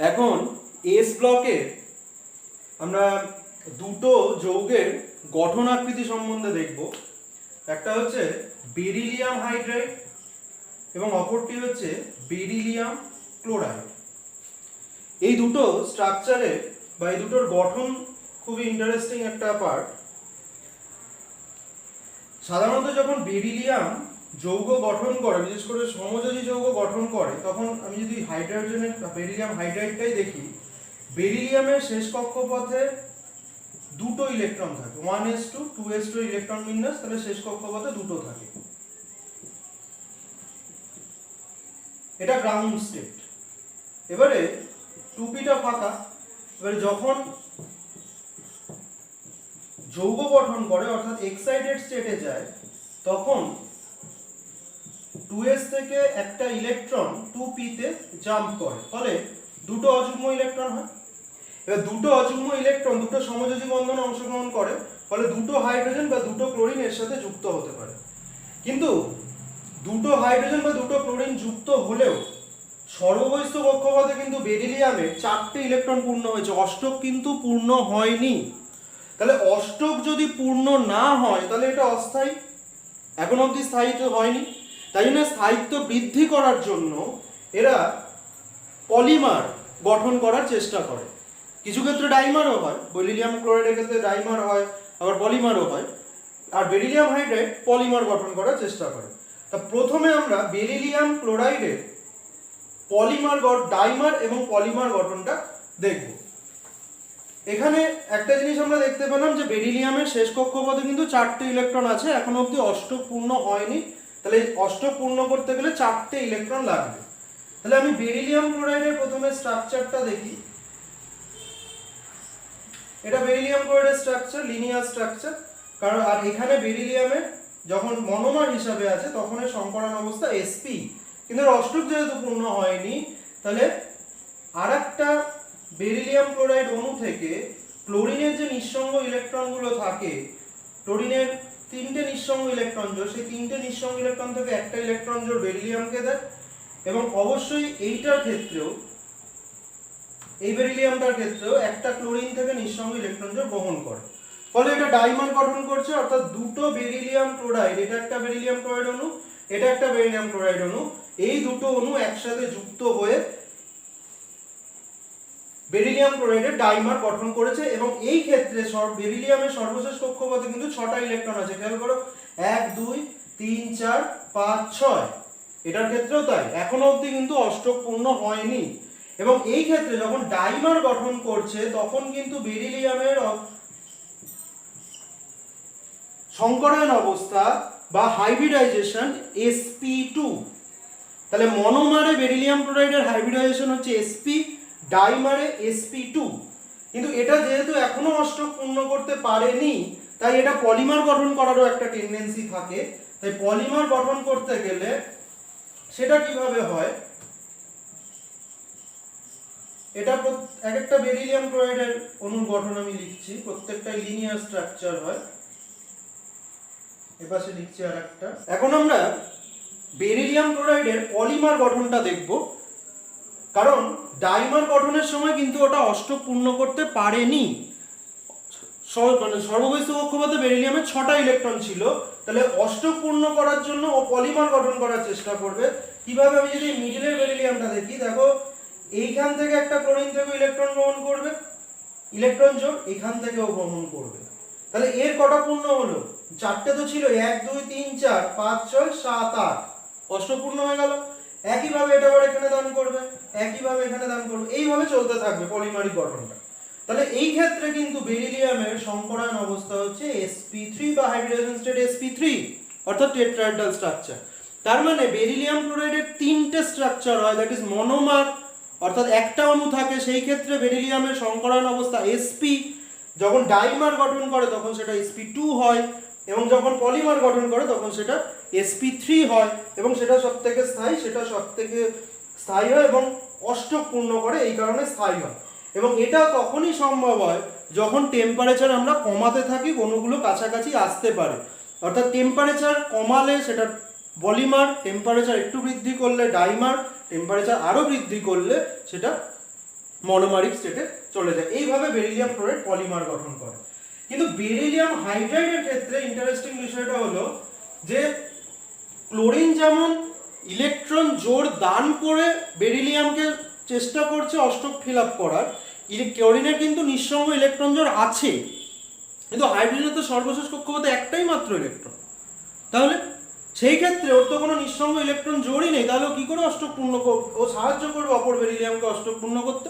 এখন এস ব্লকে আমরা দুটো যৌগের গঠন আকৃতি সম্বন্ধে দেখব। একটা হচ্ছে বেরিলিয়াম হাইড্রাইড এবং অপরটি হচ্ছে বেরিলিয়াম ক্লোরাইড। এই দুটো স্ট্রাকচারে বা এই দুটোর গঠন খুবই ইন্টারেস্টিং একটা পার্ট। সাধারণত যখন বেরিলিয়াম যৌগ গঠন করে, বিশেষ করে সমযোজী যৌগ গঠন করে, তখন আমি যদি হাইড্রোজেনের বেরিলিয়াম হাইড্রাইডটাই দেখি, বেরিলিয়ামের শেষ কক্ষপথে দুটো ইলেকট্রন থাকে, 1s2 2s2 ইলেকট্রন বিন্যাস, তাহলে শেষ কক্ষপথে দুটো থাকে। এটা গ্রাউন্ড স্টেট। এবারে 2p-টা ফাঁকা। এবারে যখন যৌগ গঠন করে অর্থাৎ এক্সাইটেড স্টেটে যায়, তখন 2s থেকে একটা ইলেকট্রন 2p-তে জাম্প করে, ফলে দুটো অযুগ্ম ইলেকট্রন হয়। এবার দুটো অযুগ্ম ইলেকট্রন দুটো সমযোজী বন্ধনে অংশগ্রহণ করে, ফলে দুটো হাইড্রোজেন বা দুটো ক্লোরিন এর সাথে যুক্ত হতে পারে। কিন্তু দুটো হাইড্রোজেন বা দুটো ক্লোরিন যুক্ত হলেও সর্ববহিস্থ কক্ষপথে কিন্তু বেরিলিয়ামে 4টে ইলেকট্রন পূর্ণ হয়েছে, অষ্টক কিন্তু পূর্ণ হয়নি। তাহলে অষ্টক যদি পূর্ণ না হয় তাহলে এটা অস্থায়ী, এখন অবধি স্থায়িত্ব হয়নি। তাই জন্য স্থায়িত্ব বৃদ্ধি করার জন্য এরা পলিমার গঠন করার চেষ্টা করে। কিছু ক্ষেত্রে ডাইমারও হয়, বেরিলিয়াম ক্লোরাইডের ক্ষেত্রে ডাইমার হয়, আবার পলিমারও হয়। আর বেরিলিয়াম হাইড্রাইড পলিমার গঠন করার চেষ্টা করে। তা প্রথমে আমরা বেরিলিয়াম ক্লোরাইডের পলিমার ডাইমার এবং পলিমার গঠনটা দেখব। এখানে একটা জিনিস আমরা দেখতে পেলাম যে বেরিলিয়ামের শেষ কক্ষপথে কিন্তু 4টে ইলেকট্রন আছে, এখন অবধি অষ্টক পূর্ণ হয়নি। তাহলে অষ্টক পূর্ণ করতে গেলে 4টে ইলেকট্রন লাগবে। তাহলে আমি বেরিলিয়াম ক্লোরাইডের প্রথমে স্ট্রাকচারটা দেখি। এটা বেরিলিয়াম ক্লোরাইডের স্ট্রাকচার, লিনিয়ার স্ট্রাকচার। কারণ আর এখানে বেরিলিয়ামের যখন মনোমার হিসাবে আছে তখন এর সংকরণ অবস্থা sp, কিন্তু অষ্টক যেহেতু পূর্ণ হয়নি, তাহলে আরেকটা বেরিলিয়াম ক্লোরাইড অণু থেকে ক্লোরিনের যে নিঃসঙ্গ ইলেকট্রনগুলো থাকে, ক্লোরিনের 3টে নিঃসঙ্গ ইলেকট্রন জোড়, সেই 3টে নিঃসঙ্গ ইলেকট্রন থেকে একটা ইলেকট্রন জোড় বেরিলিয়ামকে দেয়। এবং অবশ্যই এইটার ক্ষেত্রেও, এই বেরিলিয়ামটার ক্ষেত্রেও একটা ক্লোরিন থেকে নিঃসঙ্গ ইলেকট্রন জোড় গ্রহণ করে, ফলে এটা ডাইমার গঠন করছে। অর্থাৎ দুটো বেরিলিয়াম ক্লোরাইড, এটা একটা বেরিলিয়াম ক্লোরাইড অণু, এটা একটা বেরিলিয়াম ক্লোরাইড অণু, এই দুটো অণু একসাথে যুক্ত হয়ে বেরিলিয়াম ক্লোরাইডের ডাইমার গঠন করেছে। এবং এই ক্ষেত্রে বেরিলিয়ামের সর্বশেষ কক্ষপথে কিন্তু 6টা ইলেকট্রন আছে। খেয়াল করো, 1 2 3 4 5 6। এটার ক্ষেত্রেও তাই, এখনো অবধি কিন্তু অষ্টক পূর্ণ হয়নি। এবং এই ক্ষেত্রে যখন ডাইমার গঠন করছে তখন কিন্তু বেরিলিয়ামের সংকরায়ন অবস্থা বা হাইব্রিডাইজেশন sp2। তাহলে মনোমারে বেরিলিয়াম ক্লোরাইডের হাইব্রিডাইজেশন হচ্ছে sp, ডাইমারে sp2। কিন্তু এটা যেহেতু এখনো অষ্টক পূর্ণ করতে পারেনি, তাই এটা পলিমার গঠন করারও একটা টেন্ডেন্সি থাকে। তাই পলিমার গঠন করতে গেলে সেটা কিভাবে হয়, এটা এক একটা বেরিলিয়াম ক্লোরাইডের অণুর গঠন আমি লিখছি, প্রত্যেকটাই লিনিয়ার স্ট্রাকচার হয়। এপাশে লিখছি আর একটা। এখন আমরা বেরিলিয়াম ক্লোরাইডের পলিমার গঠনটা দেখব, কারণ ডাইমার গঠনের সময় কিন্তু ওটা অষ্টক পূর্ণ করতে পারেনি। সর্ববহিস্থ কক্ষপথে বেরিলিয়ামের 6টা ইলেকট্রন ছিল, তাহলে অষ্টক পূর্ণ করার জন্য ও পলিমার গঠন করার চেষ্টা করবে। কিভাবে, আমি যদি মিডলের বেরিলিয়ামটা দেখি, দেখো এইখান থেকে একটা ক্লোরিন থেকে ইলেকট্রন গ্রহণ করবে, ইলেকট্রন জোড় এখান থেকেও গ্রহণ করবে। তাহলে এর কটা পূর্ণ হলো? 4টে তো ছিল, 1 2 3 4 5 6 7 8, অষ্টক পূর্ণ হয়ে গেল। একইভাবে এটা আবার এখানে দান করবে, একইভাবে এখানে দান করবে, এইভাবে চলতে থাকবে পলিমারিক গঠনটা। তাহলে এই ক্ষেত্রে কিন্তু বেরিলিয়ামের সংকরায়ন অবস্থা হচ্ছে sp3 বা হাইব্রিডাইজেশন স্টেট sp3, অর্থাৎ টেট্রাহেড্রাল স্ট্রাকচার। তার মানে বেরিলিয়াম ক্লোরাইডের 3টে স্ট্রাকচার হয়, দ্যাট ইজ মনোমার, অর্থাৎ একটা অণু থাকে, সেই ক্ষেত্রে বেরিলিয়ামের সংকরায়ন অবস্থা sp। যখন ডাইমার গঠন করে তখন সেটা sp2 হয়, এবং যখন পলিমার গঠন করে তখন সেটা sp3 হয়। এবং সেটা সবথেকে স্থায়ী, সেটা সবথেকে স্থায়ী হয় এবং অষ্টক পূর্ণ করে, এই কারণে স্থায়ী হয়। এবং এটা তখনই সম্ভব হয় যখন টেম্পারেচার আমরা কমাতে থাকি, অণুগুলো কাছাকাছি আসতে পারে। অর্থাৎ টেম্পারেচার কমালে সেটা পলিমার, টেম্পারেচার একটু বৃদ্ধি করলে ডাইমার, টেম্পারেচার আরও বৃদ্ধি করলে সেটা মনোমারিক স্টেটে চলে যায়। এইভাবে বেরিলিয়াম ক্লোরাইড পলিমার গঠন করে। কিন্তু বেরিলিয়াম হাইড্রাইডের ক্ষেত্রে ইন্টারেস্টিং বিষয়টা হলো যে ক্লোরিন যেমন ইলেকট্রন জোর দান করে বেরিলিয়ামকে চেষ্টা করছে অষ্টক ফিল আপ করার, ক্লোরিনের কিন্তু নিঃসঙ্গ ইলেকট্রন জোর আছে, কিন্তু হাইড্রোজেনের তো সর্বশেষ কক্ষপথে একটাই মাত্র ইলেকট্রন। তাহলে সেই ক্ষেত্রে ওর তো কোনো নিঃসঙ্গ ইলেকট্রন জোরই নেই, তাহলে ও কি করে অষ্টক পূর্ণ ও সাহায্য করবে অপর বেরিলিয়ামকে অষ্টক পূর্ণ করতে।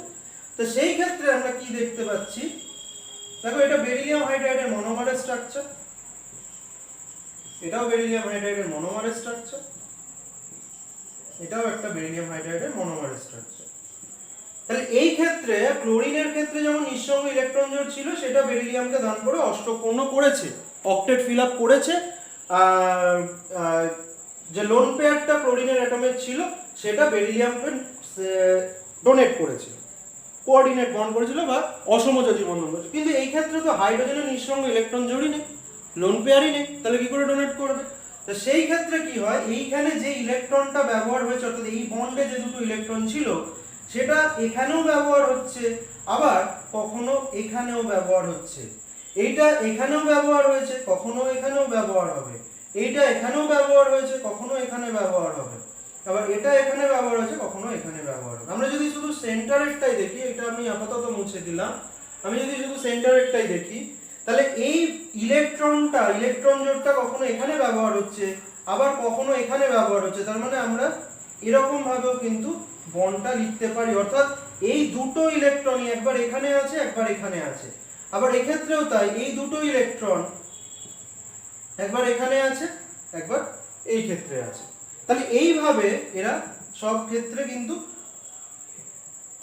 তো সেই ক্ষেত্রে আমরা কি দেখতে পাচ্ছি, দেখো এটা বেরিলিয়াম হাইড্রাইডের মনোমারের স্ট্রাকচার, এটাও বেরিলিয়াম হাইড্রাইডের মনোমারের স্ট্রাকচার, এটাও একটা বেরিলিয়াম হাইড্রাইডের মনোমারের স্ট্রাকচার। তাহলে এই ক্ষেত্রে ক্লোরিনের ক্ষেত্রে যেমন নিঃসঙ্গ ইলেকট্রন জোড় ছিল সেটা বেরিলিয়ামকে দান করে অষ্টক পূর্ণ করেছে, অক্টেট ফিল আপ করেছে। যে লোন পেয়ারটা ক্লোরিনের অ্যাটমের ছিল সেটা বেরিলিয়ামকে ডোনেট করেছে, কোঅর্ডিনেট বন্ড করেছিল বা অসমযোজী বন্ধন করেছে। কিন্তু এই ক্ষেত্রে তো হাইড্রোজেনের নিঃসঙ্গ ইলেকট্রন জোড়ই নেই, লোন পেয়ারই নেই, তাহলে কি করে ডোনেট করবে? তো সেই ক্ষেত্রে কি হয়, এইখানে যে ইলেকট্রনটা ব্যবহার হয়েছে অর্থাৎ এই বন্ডে যে দুটো ইলেকট্রন ছিল সেটা এখানেও ব্যবহার হচ্ছে, আবার কখনো এখানেও ব্যবহার হচ্ছে। এইটা এখানেও ব্যবহার হয়েছে, কখনো এখানেও ব্যবহার হবে। এইটা এখানেও ব্যবহার হয়েছে, কখনো এখানে ব্যবহার হবে। আবার এটা এখানে ব্যবহার হয়েছে, কখনো এখানে ব্যবহার হবে। আমরা যদি শুধু সেন্টারেরটাই দেখি, এটা আমি আপাতত মুছে দিলাম, আমি যদি শুধু সেন্টারেরটাই দেখি তাহলে এই ইলেকট্রনটা, ইলেকট্রন জোড়টা কখনো এখানে ব্যবহার হচ্ছে, আবার কখনো এখানে ব্যবহার হচ্ছে। তার মানে আমরা এরকম ভাবেও কিন্তু বন্ডটা লিখতে পারি, অর্থাৎ এই দুটো ইলেকট্রনই একবার এখানে আছে, একবার এখানে আছে। আবার এক্ষেত্রেও তাই, এই দুটো ইলেকট্রন একবার এখানে আছে, একবার এই ক্ষেত্রে আছে। তাহলে এইভাবে এরা সব ক্ষেত্রে কিন্তু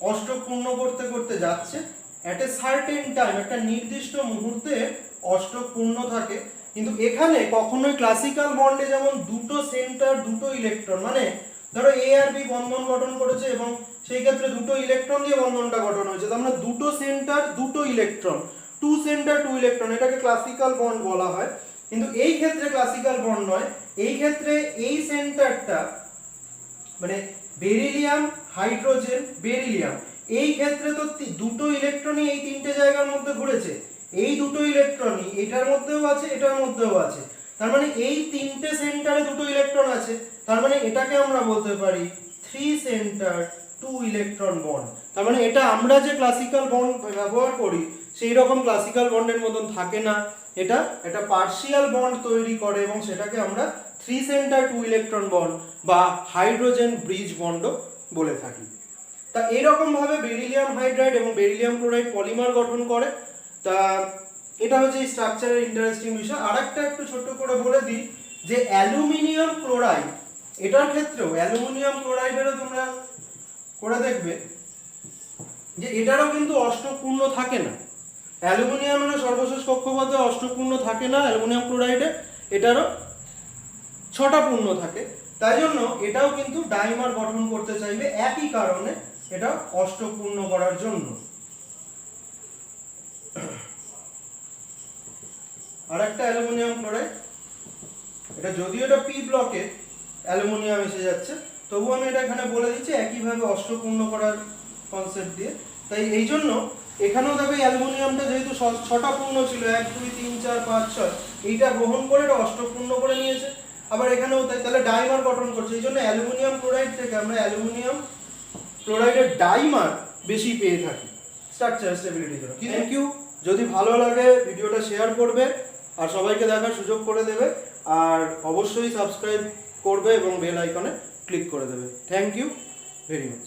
অষ্টক পূর্ণ করতে করতে যাচ্ছে। এট এ সার্টেন টাইম, একটা নির্দিষ্ট মুহূর্তে অষ্টক পূর্ণ থাকে। কিন্তু এখানে কখনোই ক্লাসিক্যাল বন্ডে যেমন দুটো সেন্টার দুটো ইলেকট্রন, মানে ধরো এ আর বি বন্ধন গঠন করেছে এবং সেই ক্ষেত্রে দুটো ইলেকট্রন দিয়ে বন্ধনটা গঠন হয়েছে, তার মানে দুটো সেন্টার দুটো electron, two centre two electron, এটাকে ক্লাসিক্যাল বন্ড বলা হয়। কিন্তু এই ক্ষেত্রে ক্লাসিক্যাল বন্ড নয়, এই ক্ষেত্রে এই সেন্টারটা মানে বেরিলিয়াম হাইড্রোজেন বেরিলিয়াম, এই ক্ষেত্রে তো দুটো ইলেকট্রনই এই তিনটে জায়গার মধ্যে ঘুরেছে, এই দুটো ইলেকট্রনই এটার মধ্যেও আছে, এটার মধ্যেও আছে। তার মানে এই তিনটে সেন্টারে দুটো ইলেকট্রন আছে, তার মানে এটাকে আমরা বলতে পারি 3 সেন্টার 2 ইলেকট্রন বন্ড। তার মানে এটা আমরা যে ক্লাসিক্যাল বন্ড ব্যবহার করি সেই রকম ক্লাসিক্যাল বন্ডের মতন থাকে না, এটা একটা পার্শিয়াল বন্ড তৈরি করে এবং সেটাকে আমরা 3 সেন্টার 2 ইলেকট্রন বন্ড বা হাইড্রোজেন ব্রিজ বন্ডও বলে থাকি। তা এরকম ভাবে বেরিলিয়াম হাইড্রাইড এবং বেরিলিয়াম ক্লোরাইড পলিমার গঠন করে। তা এটা হচ্ছে এই স্ট্রাকচারের ইন্টারেস্টিং বিষয়। আরেকটা একটু ছোট করে বলে দিই যে অ্যালুমিনিয়াম ক্লোরাইড, এটার ক্ষেত্রেও অ্যালুমিনিয়াম ক্লোরাইডেরও তোমরা করে দেখবে যে এটারও কিন্তু অষ্টক পূর্ণ থাকে না। অ্যালুমিনিয়ামেরও সর্বশেষ কক্ষপথে অষ্টক পূর্ণ থাকে না, অ্যালুমিনিয়াম ক্লোরাইডে এটারও 6টা পূর্ণ থাকে। তাই জন্য এটাও কিন্তু ডাইমার গঠন করতে চাইবে, একই কারণে এটা অষ্টক পূর্ণ করার জন্য। আর একটা অ্যালুমিনিয়াম ক্লোরাইড, এটা যদিও এটা পি ব্লকে অ্যালুমিনিয়াম এসে যাচ্ছে, তবু আমি এটা এখানে বলে দিচ্ছি একইভাবে অষ্টক পূর্ণ করার কনসেপ্ট দিয়ে। তাই এই জন্য এখানেও দেখো অ্যালুমিনিয়ামটা যেহেতু 6টা পূর্ণ ছিল, 1 2 3 4 5 6, এইটা গ্রহণ করে এটা অষ্টক পূর্ণ করে নিয়েছে। আবার এখানেও তাই, তাহলে ডাইমার গঠন করছে। এই জন্য অ্যালুমিনিয়াম ক্লোরাইড থেকে আমরা অ্যালুমিনিয়াম ক্লোরাইডের ডাইমার বেশি পেয়ে থাকি স্ট্রাকচার স্টেবিলিটির জন্য। Thank you. যদি ভালো লাগে ভিডিওটা শেয়ার করবে আর সবাইকে দেখার সুযোগ করে দেবে, আর অবশ্যই সাবস্ক্রাইব করবে এবং বেল আইকনে ক্লিক করে দেবে। Thank you very much.